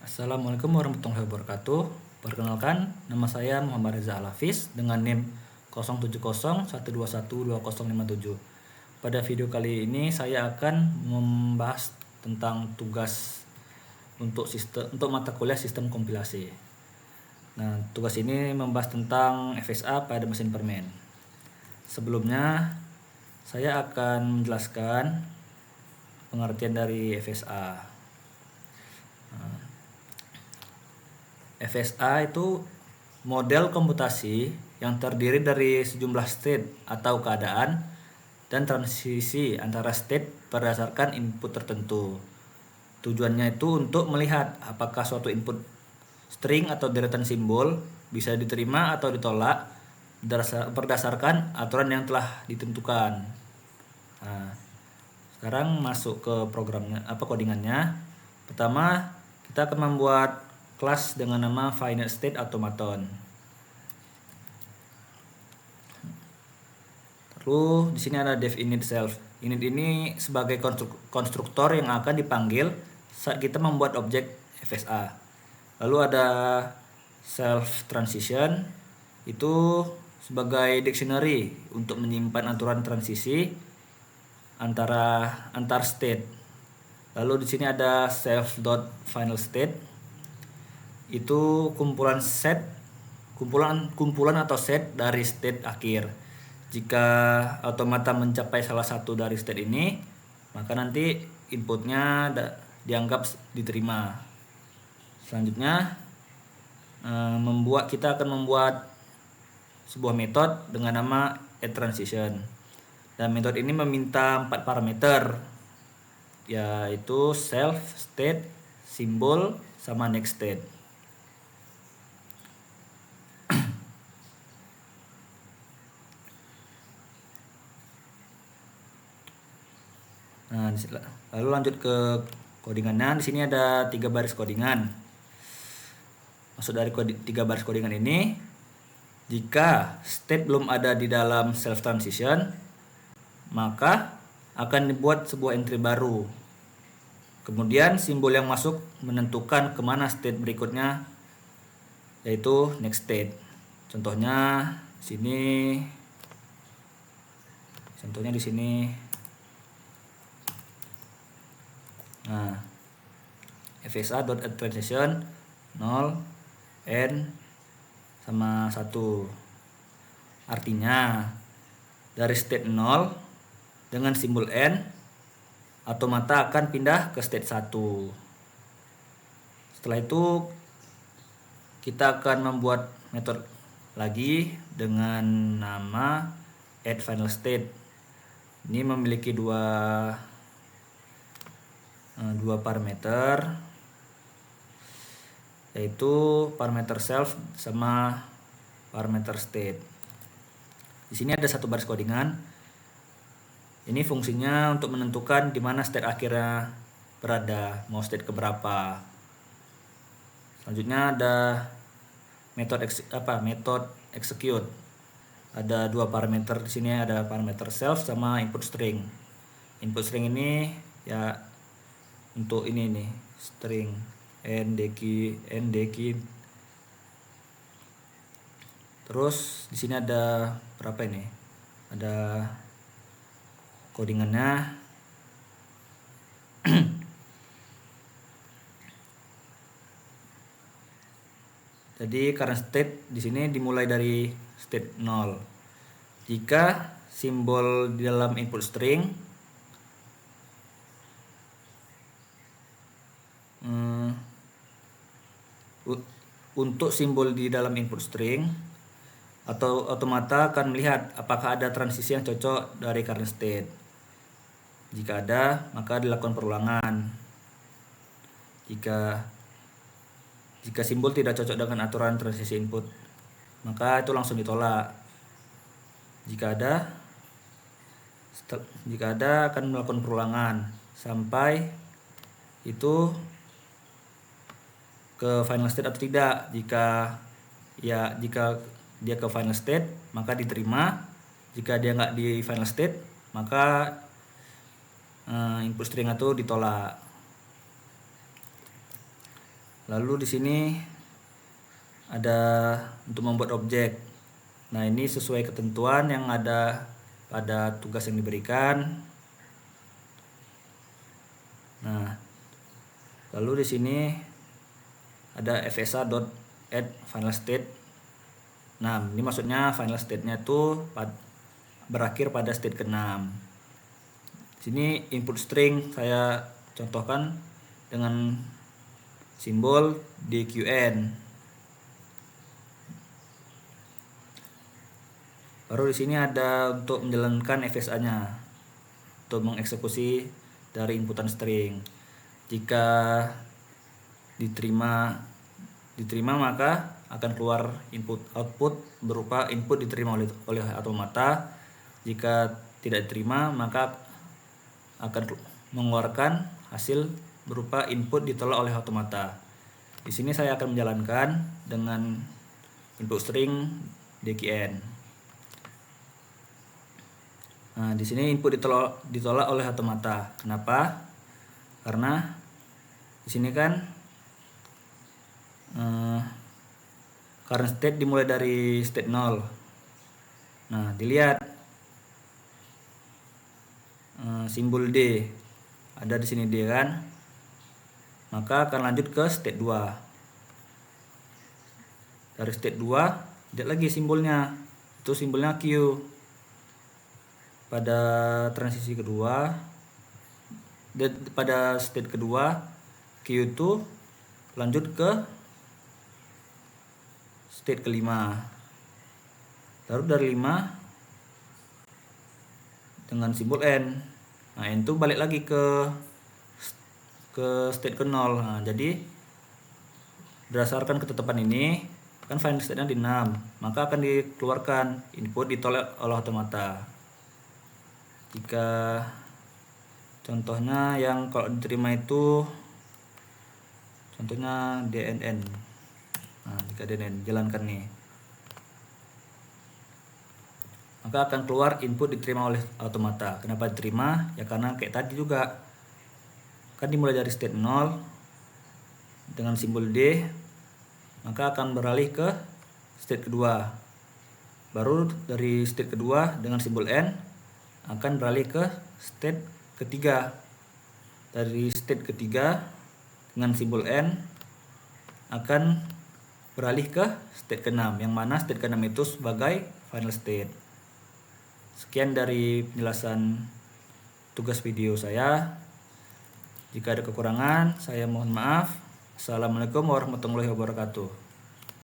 Assalamualaikum warahmatullahi wabarakatuh. Perkenalkan, nama saya Muhammad Reza Al-Hafiz dengan NIM 0701212057. Pada video kali ini saya akan membahas tentang tugas untuk mata kuliah sistem kompilasi. Nah, tugas ini membahas tentang FSA pada mesin permen. Sebelumnya, saya akan menjelaskan pengertian dari FSA. FSA itu model komputasi yang terdiri dari sejumlah state atau keadaan dan transisi antara state berdasarkan input tertentu. Tujuannya itu untuk melihat apakah suatu input string atau deretan simbol bisa diterima atau ditolak berdasarkan aturan yang telah ditentukan. Nah, sekarang masuk ke programnya, codingannya. Pertama, kita akan membuat kelas dengan nama Final State Automaton. Lalu di sini ada def init self. Init ini sebagai konstruktor yang akan dipanggil saat kita membuat objek FSA. Lalu ada self transition, itu sebagai dictionary untuk menyimpan aturan transisi antar state. Lalu di sini ada self.finalState, itu kumpulan atau set dari state akhir. Jika automata mencapai salah satu dari state ini, maka nanti inputnya dianggap diterima. Selanjutnya kita akan membuat sebuah metode dengan nama addTransition, dan metode ini meminta 4 parameter, yaitu self, state, simbol, sama next state. Nah, lalu lanjut ke codingannya. Di sini ada 3 baris codingan. Maksud dari 3 baris codingan ini, jika state belum ada di dalam self transition, maka akan dibuat sebuah entry baru. Kemudian simbol yang masuk menentukan kemana state berikutnya, yaitu next state. Contohnya di sini. Nah, FSA.addTransition 0 n sama 1. Artinya dari state 0 dengan simbol n, automata akan pindah ke state 1. Setelah itu kita akan membuat metode lagi dengan nama addFinalState. Ini memiliki dua parameter, yaitu parameter self sama parameter state. Di sini ada 1 baris codingan. Ini fungsinya untuk menentukan di mana state akhirnya berada, mau state keberapa. Selanjutnya ada metode execute. Ada 2 parameter di sini, ada parameter self sama input string. Input string ini ya untuk ini nih, string ndkey. Terus di sini ada berapa ini? Ada codingannya. Jadi current state di sini dimulai dari state 0. Jika simbol di dalam input string untuk simbol di dalam input string, atau automata akan melihat apakah ada transisi yang cocok dari current state. Jika ada, maka dilakukan perulangan. Jika simbol tidak cocok dengan aturan transisi input, maka itu langsung ditolak. Jika ada akan melakukan perulangan sampai itu ke final state atau tidak. Jika dia ke final state, maka diterima. Jika dia nggak di final state, maka input string itu ditolak. Lalu di sini ada untuk membuat objek. Nah, ini sesuai ketentuan yang ada pada tugas yang diberikan. Nah, lalu di sini ada fsa.add final state. Nah, ini maksudnya final state-nya itu berakhir pada state ke-6. Sini input string saya contohkan dengan simbol DQN. Baru di sini ada untuk menjalankan FSA-nya untuk mengeksekusi dari inputan string. Jika diterima maka akan keluar output berupa input diterima oleh automata. Jika tidak diterima maka akan mengeluarkan hasil berupa input ditolak oleh automata. Di sini saya akan menjalankan dengan input string DQN. Nah, di sini input ditolak oleh automata. Kenapa? Karena di sini kan current state dimulai dari state 0. Nah, dilihat simbol D ada di sini D kan, maka akan lanjut ke state 2. Dari state 2 lihat lagi simbolnya, itu simbolnya Q. Pada transisi kedua, pada state kedua Q itu lanjut ke state ke-5. Lalu dari 5 dengan simbol N. Nah, N itu balik lagi ke state ke-0. Nah, jadi berdasarkan ketetapan ini kan final state-nya di 6, maka akan dikeluarkan input ditolak oleh automata. Jika contohnya yang kalau diterima itu contohnya DNN. Nah, jika DNN jalankan nih, maka akan keluar input diterima oleh automata. Kenapa diterima? Ya karena kayak tadi juga kan dimulai dari state 0 dengan simbol D, maka akan beralih ke state kedua. Baru dari state kedua dengan simbol N akan beralih ke state ketiga. Dari state ketiga dengan simbol N akan beralih ke state ke-6, yang mana state ke-6 itu sebagai final state. Sekian dari penjelasan tugas video saya. Jika ada kekurangan, saya mohon maaf. Assalamualaikum warahmatullahi wabarakatuh.